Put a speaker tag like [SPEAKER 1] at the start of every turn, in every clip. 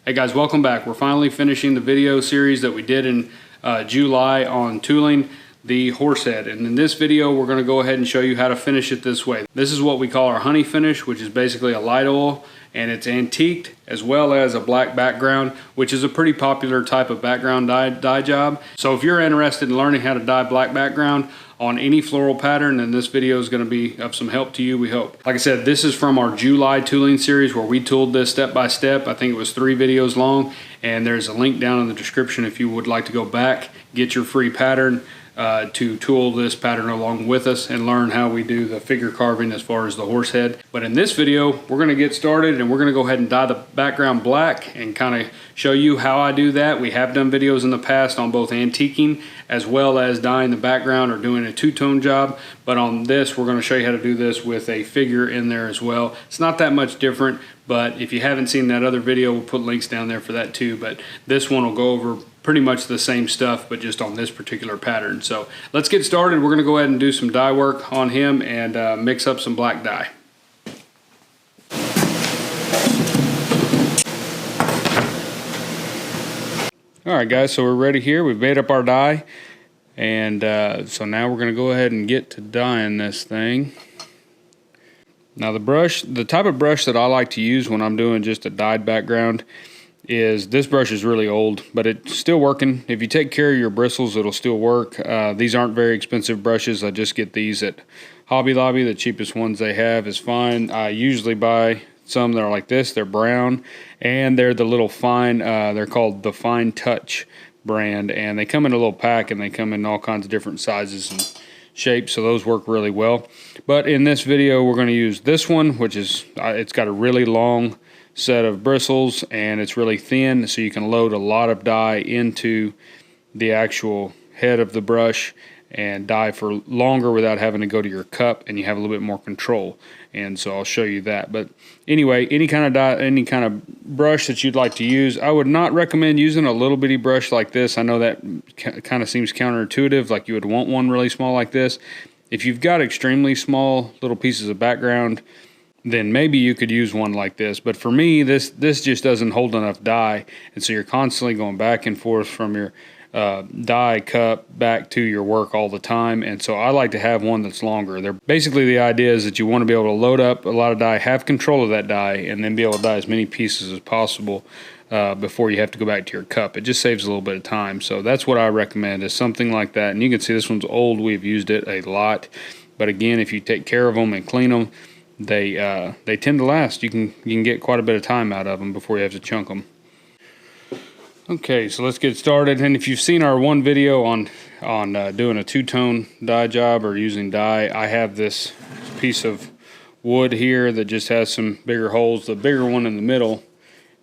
[SPEAKER 1] Hey guys, welcome back. We're finally finishing the video series that we did in July on tooling the horse head. And in this video, we're going to go ahead and show you how to finish it this way. This is what we call our honey finish, which is basically a light oil, and it's antiqued as well as a black background, which is a pretty popular type of background dye job. So if you're interested in learning how to dye black background on any floral pattern, then this video is going to be of some help to you, we hope. Like I said, this is from our July tooling series where we tooled this step by step. I think it was 3 videos long, and there's a link down in the description if you would like to go back, get your free pattern to tool this pattern along with us and learn how we do the figure carving as far as the horse head. But in this video, we're going to get started and we're going to go ahead and dye the background black and kind of show you how I do that. We have done videos in the past on both antiquing as well as dyeing the background or doing a two-tone job, but on this we're going to show you how to do this with a figure in there as well. It's not that much different, but if you haven't seen that other video, we'll put links down there for that too. But this one will go over pretty much the same stuff, but just on this particular pattern. So let's get started. We're going to go ahead and do some dye work on him and mix up some black dye. Alright guys, so we're ready here. We've made up our dye, and so now we're going to go ahead and get to dyeing this thing. Now the type of brush that I like to use when I'm doing just a dyed background is, this brush is really old, but it's still working. If you take care of your bristles, it'll still work. These aren't very expensive brushes. I just get these at Hobby Lobby. The cheapest ones they have is fine. I usually buy some that are like this. They're brown, and they're the little fine, they're called the Fine Touch brand, and they come in a little pack, and they come in all kinds of different sizes and shapes, so those work really well. But in this video, we're going to use this one, which is, it's got a really long set of bristles and it's really thin, so you can load a lot of dye into the actual head of the brush and dye for longer without having to go to your cup, and you have a little bit more control. And so I'll show you that. But anyway, any kind of dye, any kind of brush that you'd like to use, I would not recommend using a little bitty brush like this. I know that kind of seems counterintuitive, like you would want one really small like this. If you've got extremely small little pieces of background, then maybe you could use one like this. But for me, this just doesn't hold enough dye, and so you're constantly going back and forth from your dye cup back to your work all the time. And so I like to have one that's longer. They're basically, the idea is that you want to be able to load up a lot of dye, have control of that dye, and then be able to dye as many pieces as possible before you have to go back to your cup. It just saves a little bit of time. So that's what I recommend, is something like that. And you can see this one's old. We've used it a lot, but again, if you take care of them and clean them, they tend to last. You can get quite a bit of time out of them before you have to chunk them. Okay, so let's get started. And if you've seen our one video on doing a two-tone dye job or using dye, I have this piece of wood here that just has some bigger holes. The bigger one in the middle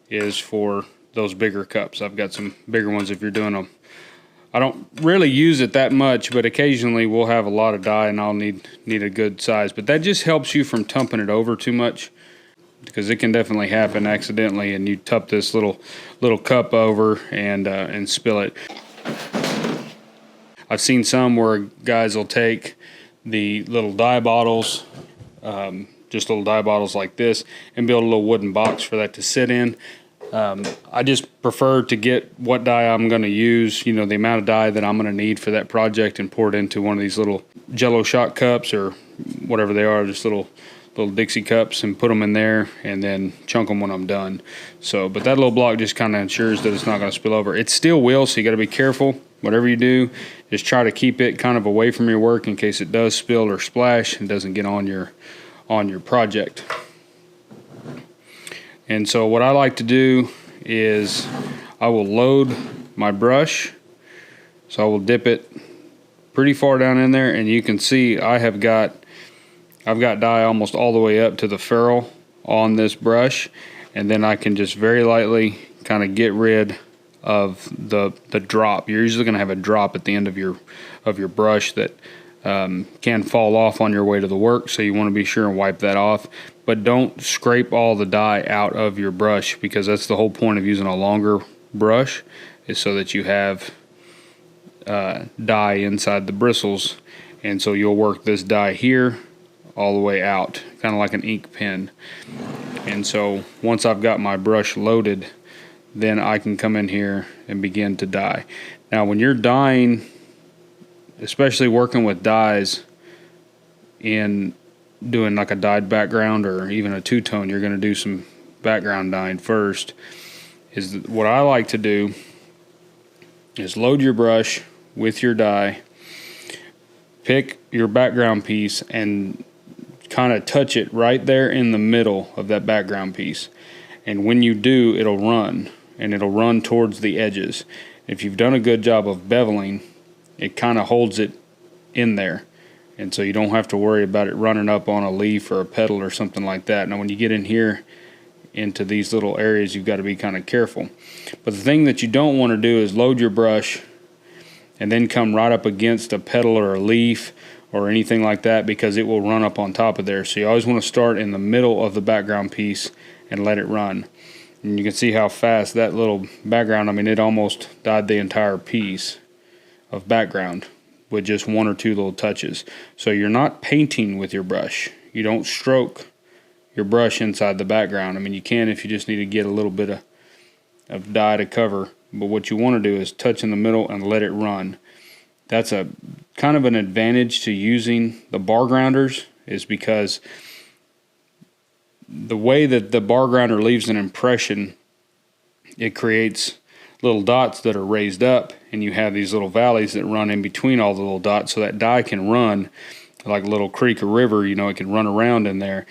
[SPEAKER 1] is for those bigger cups. I've got some bigger ones if you're doing them. I don't really use it that much, but occasionally we'll have a lot of dye and I'll need a good size. But that just helps you from tumping it over too much, because it can definitely happen accidentally and you tup this little cup over and spill it. I've seen some where guys will take the little dye bottles, just little dye bottles like this, and build a little wooden box for that to sit in. I just prefer to get what dye I'm going to use, you know, the amount of dye that I'm going to need for that project, and pour it into one of these little Jello shot cups or whatever they are, just little Dixie cups, and put them in there and then chunk them when I'm done. So, but that little block just kind of ensures that it's not going to spill over. It still will, so you got to be careful. Whatever you do, just try to keep it kind of away from your work in case it does spill or splash and doesn't get on your project. And so what I like to do is I will load my brush. So I will dip it pretty far down in there, and you can see I've got dye almost all the way up to the ferrule on this brush, and then I can just very lightly kind of get rid of the drop. You're usually going to have a drop at the end of your brush that can fall off on your way to the work, so you want to be sure and wipe that off. But don't scrape all the dye out of your brush, because that's the whole point of using a longer brush, is so that you have dye inside the bristles. And so you'll work this dye here all the way out, kind of like an ink pen. And so once I've got my brush loaded, then I can come in here and begin to dye. Now when you're dyeing, especially working with dyes in doing like a dyed background or even a two-tone, you're going to do some background dyeing first. Is what I like to do is load your brush with your dye, pick your background piece and kind of touch it right there in the middle of that background piece. And when you do, it'll run, and it'll run towards the edges. If you've done a good job of beveling, it kind of holds it in there. And so you don't have to worry about it running up on a leaf or a petal or something like that. Now when you get in here into these little areas, you've got to be kind of careful. But the thing that you don't want to do is load your brush and then come right up against a petal or a leaf or anything like that, because it will run up on top of there. So you always want to start in the middle of the background piece and let it run. And you can see how fast that little background, I mean, it almost dyed the entire piece of background with just one or two little touches. So you're not painting with your brush. You don't stroke your brush inside the background. I mean, you can if you just need to get a little bit of dye to cover, but what you want to do is touch in the middle and let it run. That's a kind of an advantage to using the bar grounders, is because the way that the bar grounder leaves an impression, it creates little dots that are raised up, and you have these little valleys that run in between all the little dots, so that dye can run like a little creek or river, you know, it can run around in there.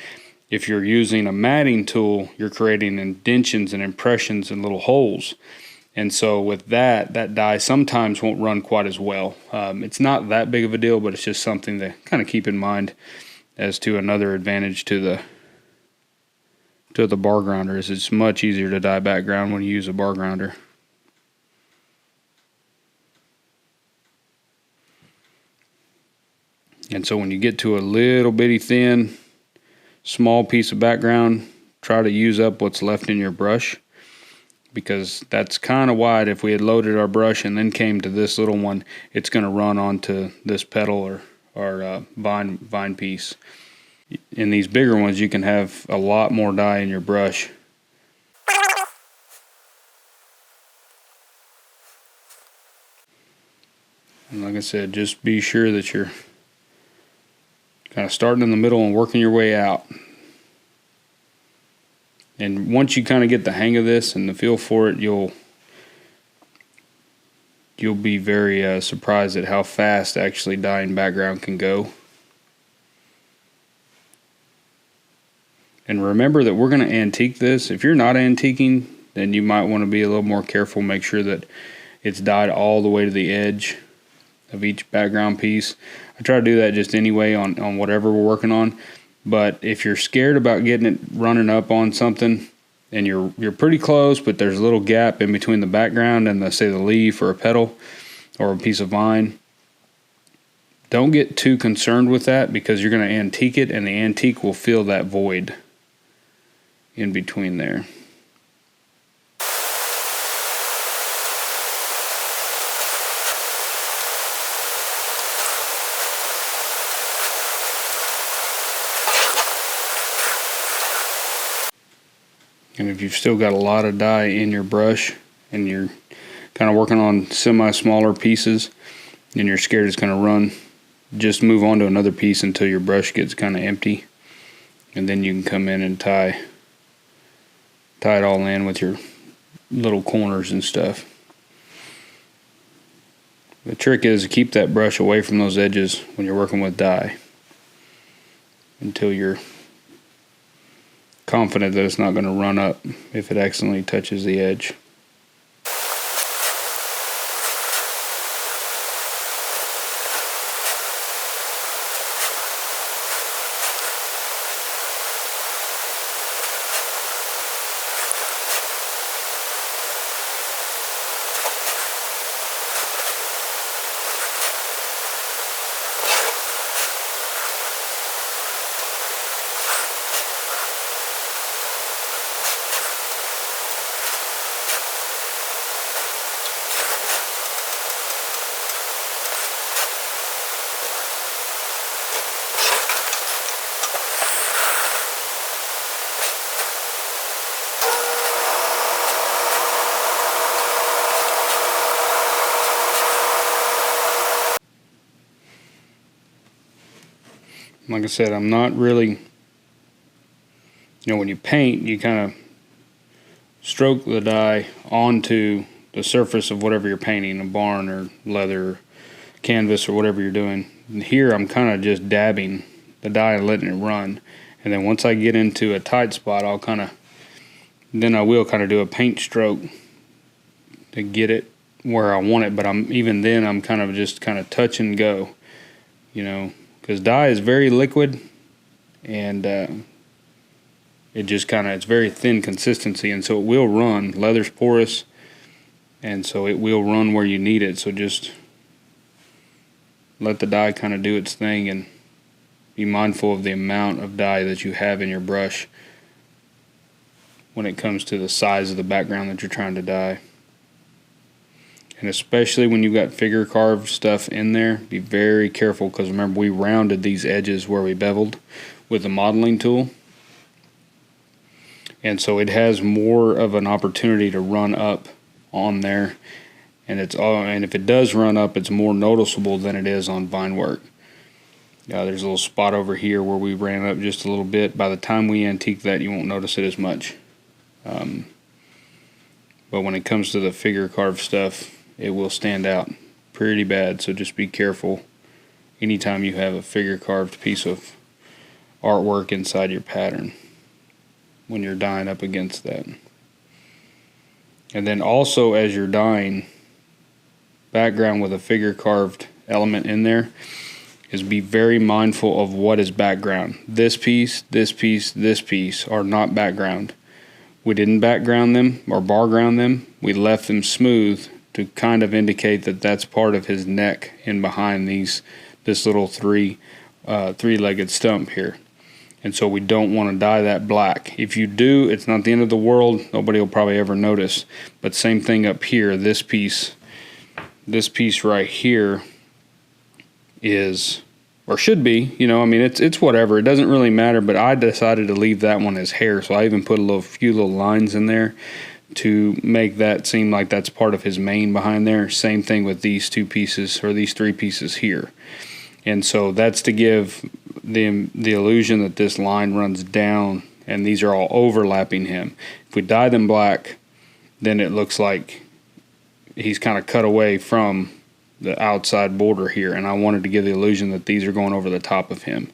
[SPEAKER 1] If you're using a matting tool, you're creating indentions and impressions and little holes. And so with that dye sometimes won't run quite as well. It's not that big of a deal, but it's just something to kind of keep in mind as to another advantage to the bar grounder, is it's much easier to dye background when you use a bar grounder. And so when you get to a little bitty thin, small piece of background, try to use up what's left in your brush, because that's kind of wide. If we had loaded our brush and then came to this little one, it's going to run onto this petal or vine piece. In these bigger ones, you can have a lot more dye in your brush. And like I said, just be sure that you're kind of starting in the middle and working your way out. And once you kind of get the hang of this and the feel for it, you'll be very surprised at how fast actually dyeing background can go. And remember that we're going to antique this. If you're not antiquing, then you might want to be a little more careful. Make sure that it's dyed all the way to the edge of each background piece. I try to do that just anyway on whatever we're working on. But if you're scared about getting it running up on something and you're pretty close, but there's a little gap in between the background and say the leaf or a petal or a piece of vine, don't get too concerned with that, because you're going to antique it and the antique will fill that void in between there. And if you've still got a lot of dye in your brush and you're kind of working on semi-smaller pieces and you're scared it's going to run, just move on to another piece until your brush gets kind of empty, and then you can come in and tie it all in with your little corners and stuff. The trick is to keep that brush away from those edges when you're working with dye until you're confident that it's not going to run up if it accidentally touches the edge. Like I said, I'm not really, when you paint, you kind of stroke the dye onto the surface of whatever you're painting, a barn or leather, or canvas, or whatever you're doing. And here I'm kind of just dabbing the dye and letting it run. And then once I get into a tight spot, I will kind of do a paint stroke to get it where I want it. But I'm kind of touch and go, because dye is very liquid, and it's very thin consistency, and so it will run. Leather's porous, and so it will run where you need it. So just let the dye kind of do its thing, and be mindful of the amount of dye that you have in your brush when it comes to the size of the background that you're trying to dye. And especially when you've got figure carved stuff in there, be very careful, because remember, we rounded these edges where we beveled with the modeling tool. And so it has more of an opportunity to run up on there, and if it does run up, it's more noticeable than it is on vine work. There's a little spot over here where we ran up just a little bit. By the time we antique that, you won't notice it as much. But when it comes to the figure carved stuff, it will stand out pretty bad. So just be careful anytime you have a figure carved piece of artwork inside your pattern when you're dyeing up against that. And then also, as you're dyeing background with a figure carved element in there, is be very mindful of what is background. This piece, this piece, this piece are not background. We didn't background them or bar ground them. We left them smooth to kind of indicate that that's part of his neck in behind this little three-legged stump here. And so we don't want to dye that black. If you do, it's not the end of the world. Nobody will probably ever notice. But same thing up here. This piece right here is, or should be, it's whatever. It doesn't really matter. But I decided to leave that one as hair. So I even put a few little lines in there to make that seem like that's part of his mane behind there. Same thing with these two pieces, or these three pieces here. And so that's to give the illusion that this line runs down and these are all overlapping him. If we dye them black, then it looks like he's kind of cut away from the outside border here, and I wanted to give the illusion that these are going over the top of him.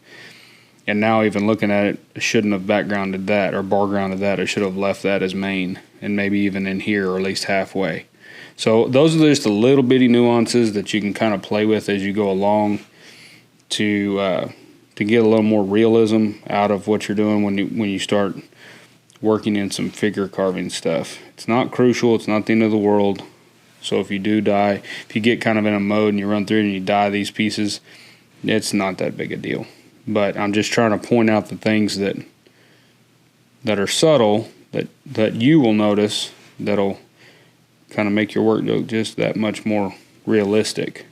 [SPEAKER 1] And now even looking at it, I shouldn't have backgrounded that or bar grounded that. I should have left that as mane, and maybe even in here, or at least halfway. So those are just the little bitty nuances that you can kind of play with as you go along to get a little more realism out of what you're doing when you start working in some figure carving stuff. It's not crucial. It's not the end of the world. So if you do dye, if you get kind of in a mode and you run through it and you dye these pieces, it's not that big a deal. But I'm just trying to point out the things that are subtle that you will notice that'll kind of make your work look just that much more realistic.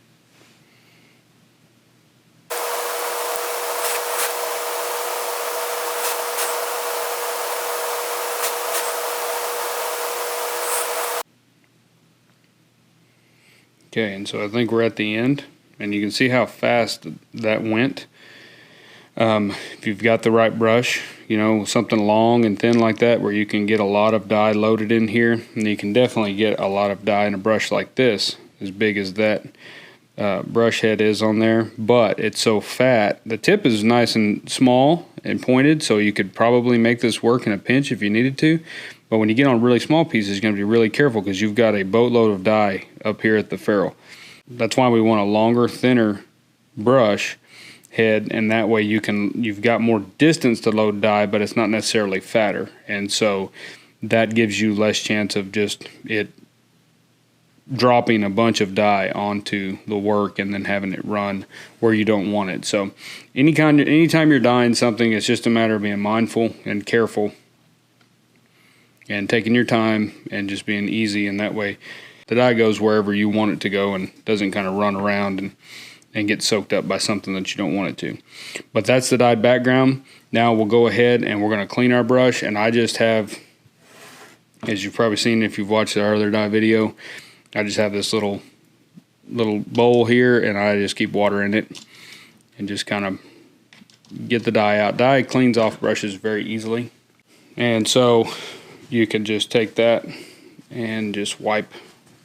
[SPEAKER 1] Okay, and so I think we're at the end, and you can see how fast that went. If you've got the right brush, something long and thin like that, where you can get a lot of dye loaded in here, and you can definitely get a lot of dye in a brush like this, as big as that brush head is on there, but it's so fat. The tip is nice and small and pointed, so you could probably make this work in a pinch if you needed to. But when you get on really small pieces, you're going to be really careful, because you've got a boatload of dye up here at the ferrule. That's why we want a longer, thinner brush head, and that way you've got more distance to load dye, but it's not necessarily fatter. And so that gives you less chance of just it dropping a bunch of dye onto the work and then having it run where you don't want it. So anytime you're dyeing something, it's just a matter of being mindful and careful and taking your time and just being easy, and that way the dye goes wherever you want it to go and doesn't kind of run around and get soaked up by something that you don't want it to. But that's the dyed background. Now we'll go ahead and we're going to clean our brush, and I just have, as you've probably seen if you've watched our other dye video, I just have this little bowl here, and I just keep water in it and just kind of get the dye out. Dye cleans off brushes very easily. And so you can just take that and just wipe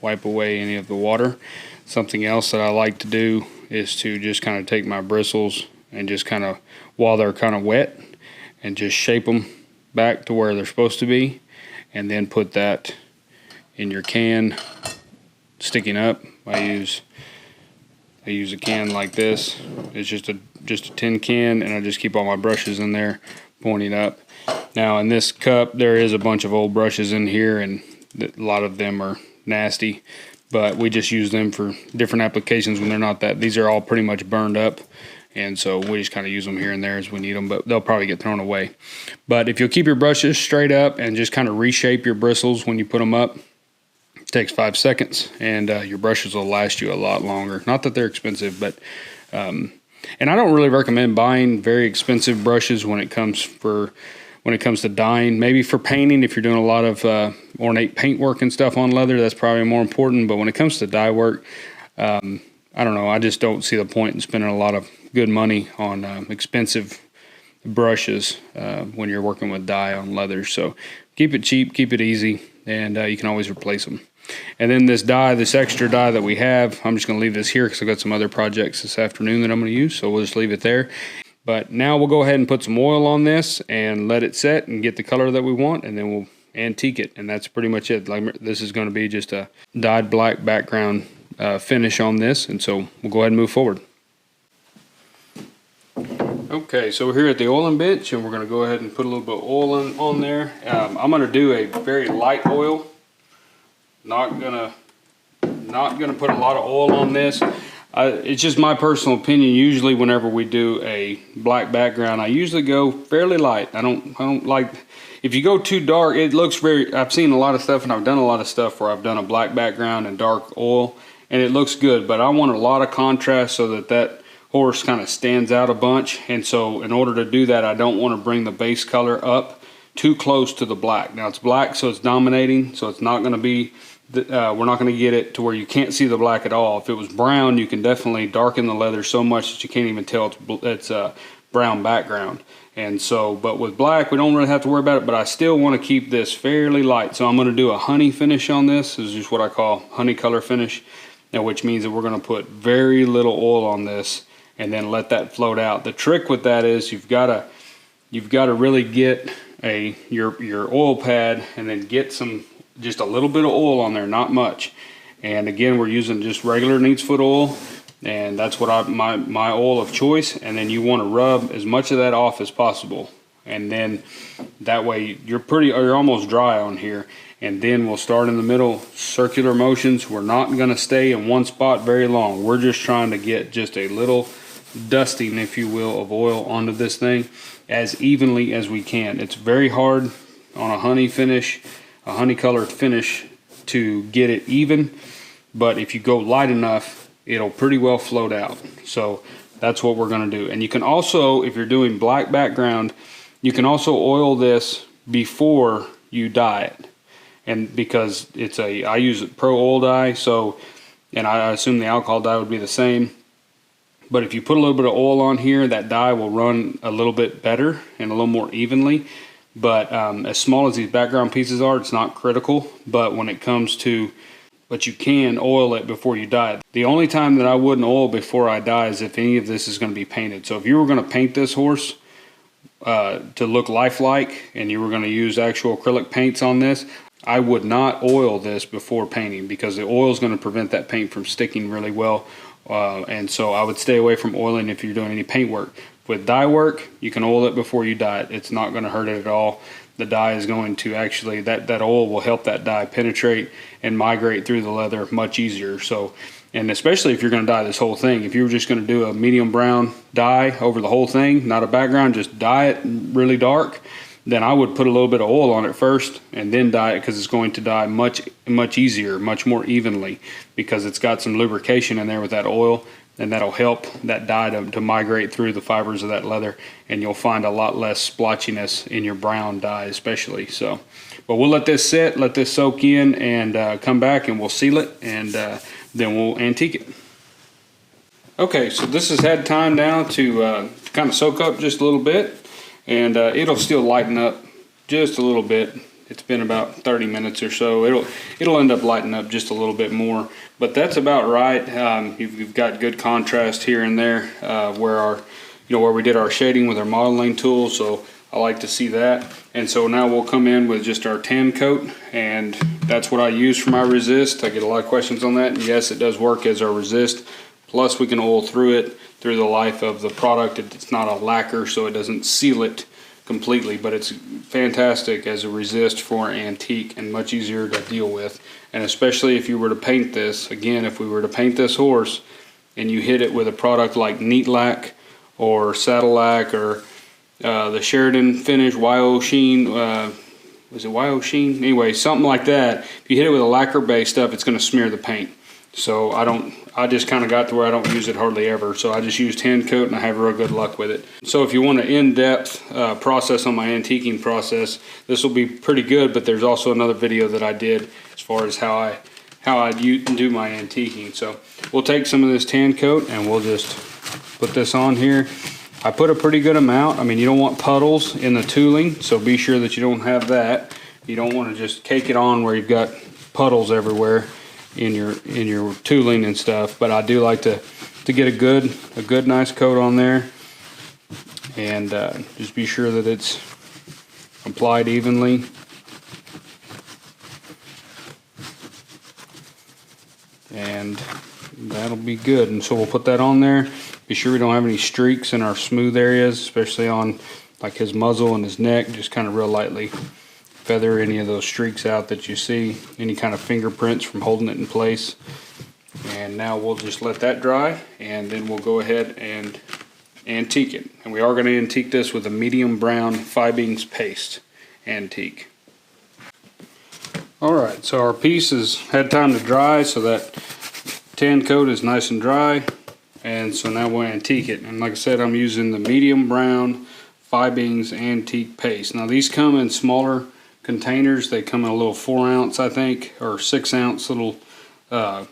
[SPEAKER 1] away any of the water. Something else that I like to do is to just kind of take my bristles and just kind of, while they're kind of wet, and just shape them back to where they're supposed to be, and then put that in your can sticking up. I use a can like this. It's just a tin can, and I just keep all my brushes in there pointing up. Now in this cup there is a bunch of old brushes in here, and a lot of them are nasty, but we just use them for different applications when they're not that. These are all pretty much burned up, and so we just kind of use them here and there as we need them, but they'll probably get thrown away. But if you'll keep your brushes straight up and just kind of reshape your bristles when you put them up, it takes 5 seconds, and your brushes will last you a lot longer. Not that they're expensive, but and I don't really recommend buying very expensive brushes when it comes to dyeing. Maybe for painting, if you're doing a lot of ornate paint work and stuff on leather, that's probably more important. But when it comes to dye work, I don't know, I just don't see the point in spending a lot of good money on expensive brushes when you're working with dye on leather. So keep it cheap, keep it easy, and you can always replace them. And then this dye, this extra dye that we have, I'm just going to leave this here because I've got some other projects this afternoon that I'm going to use, so we'll just leave it there. But now we'll go ahead and put some oil on this and let it set and get the color that we want, and then we'll antique it, and that's pretty much it. Like, this is going to be just a dyed black background finish on this, and so we'll go ahead and move forward. Okay, so we're here at the oiling bench, and we're going to go ahead and put a little bit of oil on there. I'm going to do a very light oil. Not gonna put a lot of oil on this. It's just my personal opinion. Usually whenever we do a black background, I usually go fairly light. I don't like, if you go too dark, it looks very, I've seen a lot of stuff, and I've done a lot of stuff where I've done a black background and dark oil, and it looks good, but I want a lot of contrast so that horse kind of stands out a bunch. And so in order to do that, I don't want to bring the base color up too close to the black. Now it's black, so it's dominating, so it's not going to be, we're not going to get it to where you can't see the black at all. If it was brown, you can definitely darken the leather so much that you can't even tell it's a brown background. And so, but with black, we don't really have to worry about it, but I still want to keep this fairly light. So I'm going to do a honey finish on this. This is just what I call honey color finish, now, which means that we're going to put very little oil on this and then let that float out. The trick with that is you've got to really get your oil pad and then get just a little bit of oil on there, not much. And again, we're using just regular neat's foot oil, and that's what my oil of choice. And then you want to rub as much of that off as possible, and then that way you're almost dry on here. And then we'll start in the middle, circular motions. We're not going to stay in one spot very long. We're just trying to get just a little dusting, if you will, of oil onto this thing as evenly as we can. It's very hard on a honey finish, a honey colored finish, to get it even, but if you go light enough, it'll pretty well float out. So that's what we're going to do. And you can also, if you're doing black background, you can also oil this before you dye it. And because I use a pro oil dye, so, and I assume the alcohol dye would be the same. But if you put a little bit of oil on here, that dye will run a little bit better and a little more evenly. But as small as these background pieces are, it's not critical. But when it comes to, but you can oil it before you dye it. The only time that I wouldn't oil before I dye is if any of this is going to be painted. So if you were going to paint this horse to look lifelike, and you were going to use actual acrylic paints on this, I would not oil this before painting, because the oil is going to prevent that paint from sticking really well. And so I would stay away from oiling if you're doing any paint work. With dye work, you can oil it before you dye it. It's not going to hurt it at all. The dye is going to actually, that oil will help that dye penetrate and migrate through the leather much easier. So, and especially if you're going to dye this whole thing, if you were just going to do a medium brown dye over the whole thing, not a background, just dye it really dark, then I would put a little bit of oil on it first and then dye it, because it's going to dye much easier, much more evenly, because it's got some lubrication in there with that oil, and that'll help that dye to migrate through the fibers of that leather, and you'll find a lot less splotchiness in your brown dye especially. So, but we'll let this sit, let this soak in, and come back and we'll seal it, and then we'll antique it. Okay, so this has had time now to kind of soak up just a little bit, and it'll still lighten up just a little bit. It's been about 30 minutes or so. It'll end up lightening up just a little bit more, but that's about right. You've got good contrast here and there where we did our shading with our modeling tool. So I like to see that. And so now we'll come in with just our tan coat, and that's what I use for my resist. I get a lot of questions on that, and yes, it does work as our resist. Plus we can oil through it through the life of the product. It's not a lacquer, so it doesn't seal it completely, but it's fantastic as a resist for antique and much easier to deal with. And especially if you were to paint this, again, if we were to paint this horse and you hit it with a product like Neat Lac or Saddle Lac or the Sheridan finish, YO Sheen, was it YO Sheen? Anyway, something like that. If you hit it with a lacquer based stuff, it's going to smear the paint. So I just kind of got to where I don't use it hardly ever. So I just use tan coat and I have real good luck with it. So if you want an in-depth process on my antiquing process, this will be pretty good, but there's also another video that I did as far as how I do my antiquing. So we'll take some of this tan coat and we'll just put this on here. I put a pretty good amount. I mean, you don't want puddles in the tooling, so be sure that you don't have that. You don't want to just cake it on where you've got puddles everywhere in your tooling and stuff. But I do like to get a good nice coat on there, and just be sure that it's applied evenly. And that'll be good. And so we'll put that on there. Be sure we don't have any streaks in our smooth areas, especially on like his muzzle and his neck. Just kind of real lightly feather any of those streaks out that you see, any kind of fingerprints from holding it in place. And now we'll just let that dry, and then we'll go ahead and antique it. And we are going to antique this with a medium brown Fiebings paste antique. Alright, so our piece has had time to dry, so that tan coat is nice and dry. And so now we'll antique it. And like I said, I'm using the medium brown Fiebings antique paste. Now these come in smaller containers. They come in a little 4 ounce, I think, or 6 ounce little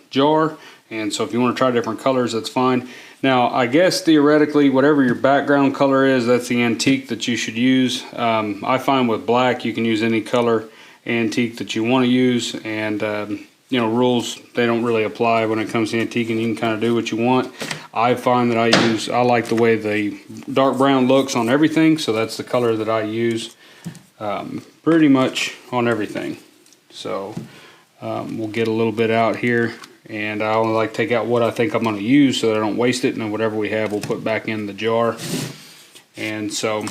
[SPEAKER 1] jar. And so if you want to try different colors, that's fine. Now I guess theoretically, whatever your background color is, that's the antique that you should use. I find with black you can use any color antique that you want to use, and you know, rules, they don't really apply when it comes to antiquing. You can kind of do what you want. I find that I like the way the dark brown looks on everything, so that's the color that I use pretty much on everything. So we'll get a little bit out here, and I only like to take out what I think I'm going to use so that I don't waste it, and then whatever we have we'll put back in the jar. And so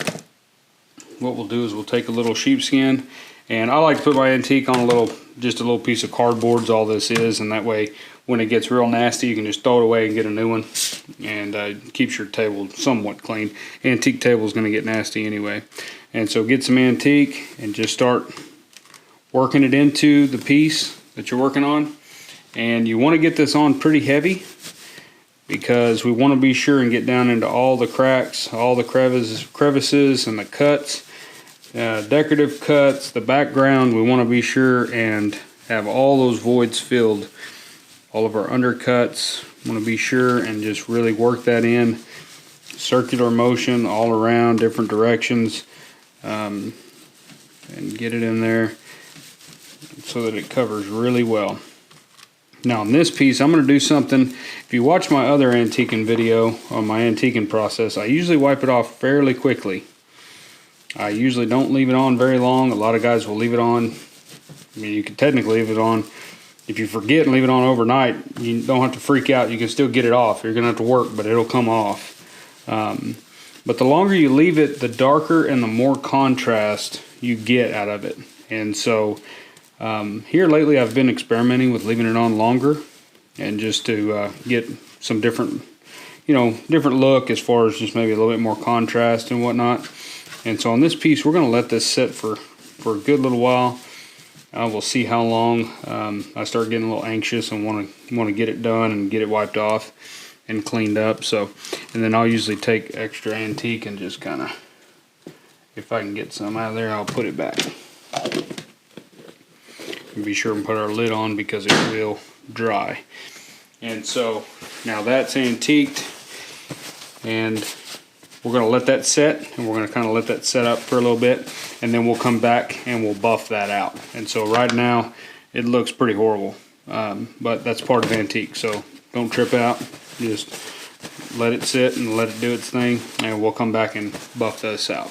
[SPEAKER 1] what we'll do is we'll take a little sheepskin, and I like to put my antique on just a little piece of cardboard is all this is, and that way when it gets real nasty you can just throw it away and get a new one, and keeps your table somewhat clean. Antique table is going to get nasty anyway. And so get some antique and just start working it into the piece that you're working on. And you want to get this on pretty heavy, because we want to be sure and get down into all the cracks, all the crevices and the cuts, decorative cuts, the background. We want to be sure and have all those voids filled. All of our undercuts, want to be sure and just really work that in. Circular motion all around, different directions, and get it in there so that it covers really well. Now on this piece, I'm going to do something. If you watch my other antiquing video on my antiquing process, I usually wipe it off fairly quickly. I usually don't leave it on very long. A lot of guys will leave it on. I mean, you can technically leave it on. If you forget and leave it on overnight, you don't have to freak out. You can still get it off. You're going to have to work, but it'll come off. But the longer you leave it, the darker and the more contrast you get out of it. And so here lately I've been experimenting with leaving it on longer, and just to get some different look as far as just maybe a little bit more contrast and whatnot. And so on this piece, we're going to let this sit for a good little while. We'll see how long I start getting a little anxious and want to get it done and get it wiped off and cleaned up. So, and then I'll usually take extra antique and just kind of, if I can get some out of there, I'll put it back. And be sure and put our lid on because it will dry. And so now that's antiqued, and we're going to let that set, and we're going to kind of let that set up for a little bit, and then we'll come back and we'll buff that out. And so right now it looks pretty horrible, but that's part of antique, so don't trip out. Just let it sit and let it do its thing, and we'll come back and buff this out.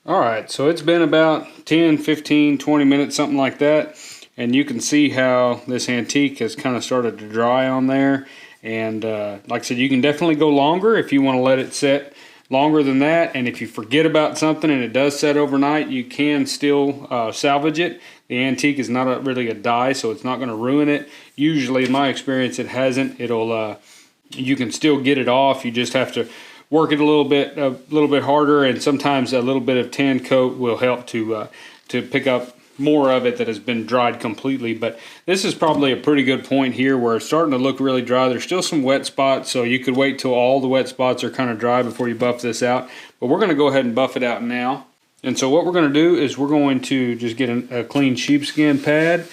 [SPEAKER 1] Alright, so it's been about 10, 15, 20 minutes, something like that. And you can see how this antique has kind of started to dry on there. And like I said, you can definitely go longer if you want to let it set longer than that. And if you forget about something and it does set overnight, you can still salvage it. The antique is not really a die, so it's not going to ruin it. Usually, in my experience, it hasn't. You can still get it off. You just have to work it a little bit harder, and sometimes a little bit of tan coat will help to pick up more of it that has been dried completely. But this is probably a pretty good point here where it's starting to look really dry. There's still some wet spots, so you could wait till all the wet spots are kind of dry before you buff this out. But we're going to go ahead and buff it out now. And so what we're going to do is we're going to just get a clean sheepskin pad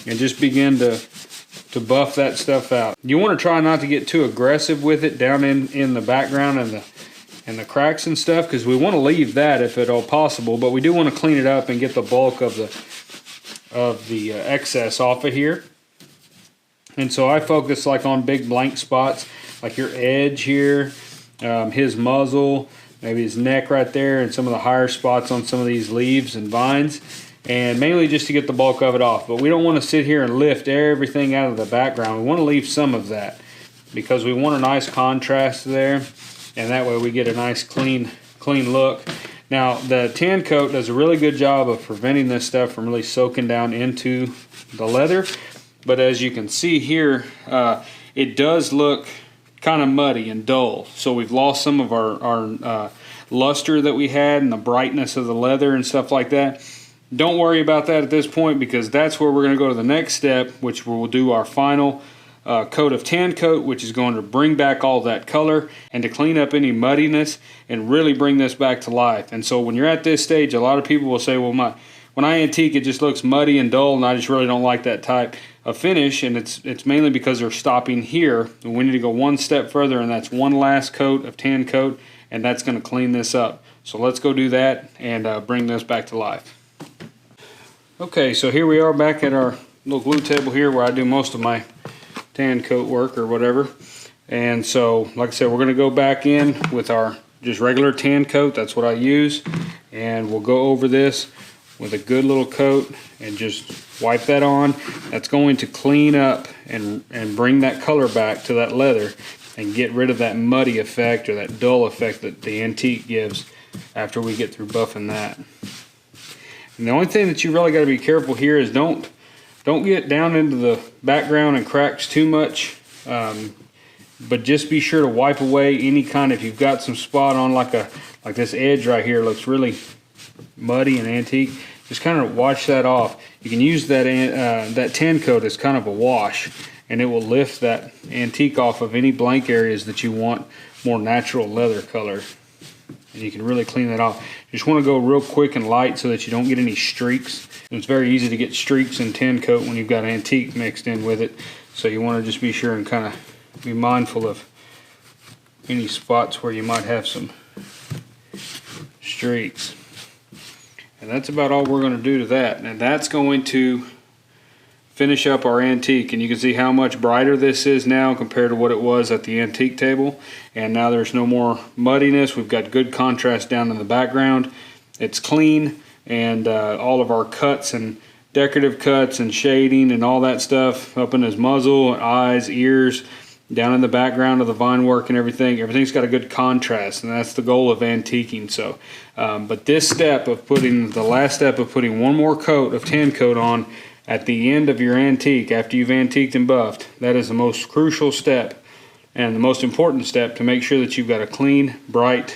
[SPEAKER 1] and just begin to buff that stuff out. You want to try not to get too aggressive with it down in the background and the cracks and stuff, because we want to leave that if at all possible, but we do want to clean it up and get the bulk of the excess off of here. And so I focus like on big blank spots, like your edge here, his muzzle, maybe his neck right there, and some of the higher spots on some of these leaves and vines, and mainly just to get the bulk of it off. But we don't want to sit here and lift everything out of the background. We want to leave some of that because we want a nice contrast there, and that way we get a nice clean look. Now the tan coat does a really good job of preventing this stuff from really soaking down into the leather, but as you can see here, it does look kind of muddy and dull. So we've lost some of our luster that we had and the brightness of the leather and stuff like that. Don't worry about that at this point, because that's where we're going to go to the next step, which we'll do our final coat of tan coat, which is going to bring back all that color and to clean up any muddiness and really bring this back to life. And so when you're at this stage, a lot of people will say, well, when I antique, it just looks muddy and dull, and I just really don't like that type of finish. And it's mainly because they're stopping here, and we need to go one step further, and that's one last coat of tan coat, and that's going to clean this up. So let's go do that and bring this back to life. Okay, so here we are back at our little glue table here where I do most of my tan coat work or whatever. And so, like I said, we're going to go back in with our just regular tan coat. That's what I use. And we'll go over this with a good little coat and just wipe that on. That's going to clean up and bring that color back to that leather and get rid of that muddy effect or that dull effect that the antique gives after we get through buffing that. And the only thing that you really got to be careful here is don't get down into the background and cracks too much, but just be sure to wipe away any kind, if you've got some spot on like this edge right here looks really muddy and antique, just kind of wash that off. You can use that tan coat as kind of a wash, and it will lift that antique off of any blank areas that you want more natural leather color. And you can really clean that off. You just want to go real quick and light so that you don't get any streaks. And it's very easy to get streaks in tan coat when you've got antique mixed in with it. So you want to just be sure and kind of be mindful of any spots where you might have some streaks. And that's about all we're going to do to that. And that's going to finish up our antique, and you can see how much brighter this is now compared to what it was at the antique table. And now there's no more muddiness. We've got good contrast down in the background. It's clean, and all of our cuts and decorative cuts and shading and all that stuff up in his muzzle, eyes, ears, down in the background of the vine work and everything's got a good contrast, and that's the goal of antiquing. So but this step of the last step of putting one more coat of tan coat on at the end of your antique, after you've antiqued and buffed, that is the most crucial step and the most important step to make sure that you've got a clean, bright,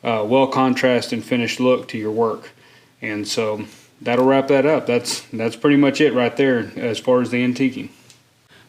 [SPEAKER 1] well contrast and finished look to your work. And so that'll wrap that up. That's pretty much it right there as far as the antiquing.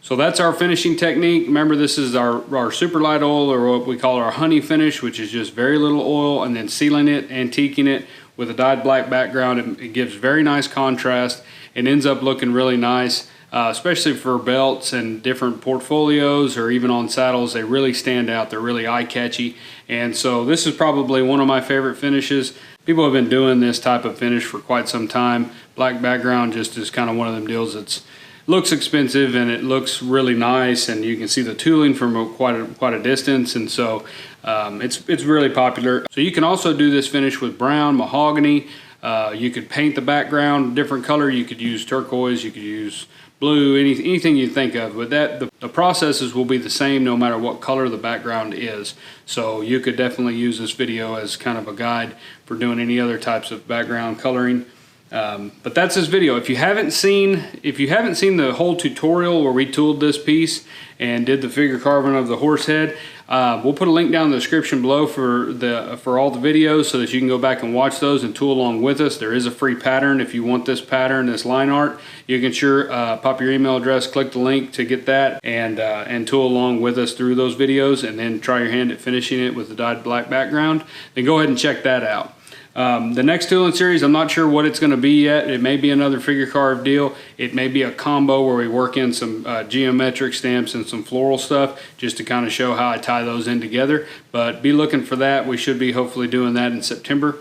[SPEAKER 1] So that's our finishing technique. Remember, this is our super light oil, or what we call our honey finish, which is just very little oil and then sealing it, antiquing it with a dyed black background. It gives very nice contrast. It ends up looking really nice. especially for belts and different portfolios or even on saddles. They really stand out. They're really eye-catchy. And so this is probably one of my favorite finishes. People have been doing this type of finish for quite some time. Black background just is kind of one of them deals that's looks expensive and it looks really nice, and you can see the tooling from quite a distance, and so it's really popular. So you can also do this finish with brown, mahogany. You could paint the background different color. You could use turquoise, you could use blue, anything you think of, but the processes will be the same no matter what color the background is. So you could definitely use this video as kind of a guide for doing any other types of background coloring. But that's this video. If you haven't seen the whole tutorial where we tooled this piece and did the figure carving of the horse head, we'll put a link down in the description below for all the videos so that you can go back and watch those and tool along with us. There is a free pattern if you want this pattern, this line art. You can pop your email address, click the link to get that, and tool along with us through those videos, and then try your hand at finishing it with the dyed black background. Then go ahead and check that out. The next tooling series, I'm not sure what it's going to be yet. It may be another figure carved deal. It may be a combo where we work in some geometric stamps and some floral stuff just to kind of show how I tie those in together. But be looking for that. We should be hopefully doing that in September.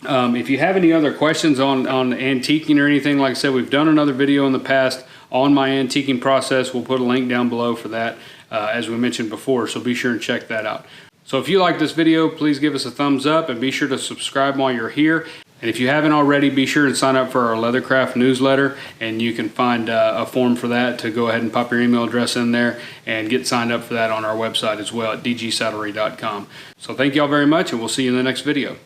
[SPEAKER 1] If you have any other questions on antiquing or anything, like I said, we've done another video in the past on my antiquing process. We'll put a link down below for that, as we mentioned before, so be sure and check that out. So if you like this video, please give us a thumbs up and be sure to subscribe while you're here. And if you haven't already, be sure and sign up for our Leathercraft newsletter, and you can find a form for that to go ahead and pop your email address in there and get signed up for that on our website as well at dgsaddlery.com. So thank y'all very much, and we'll see you in the next video.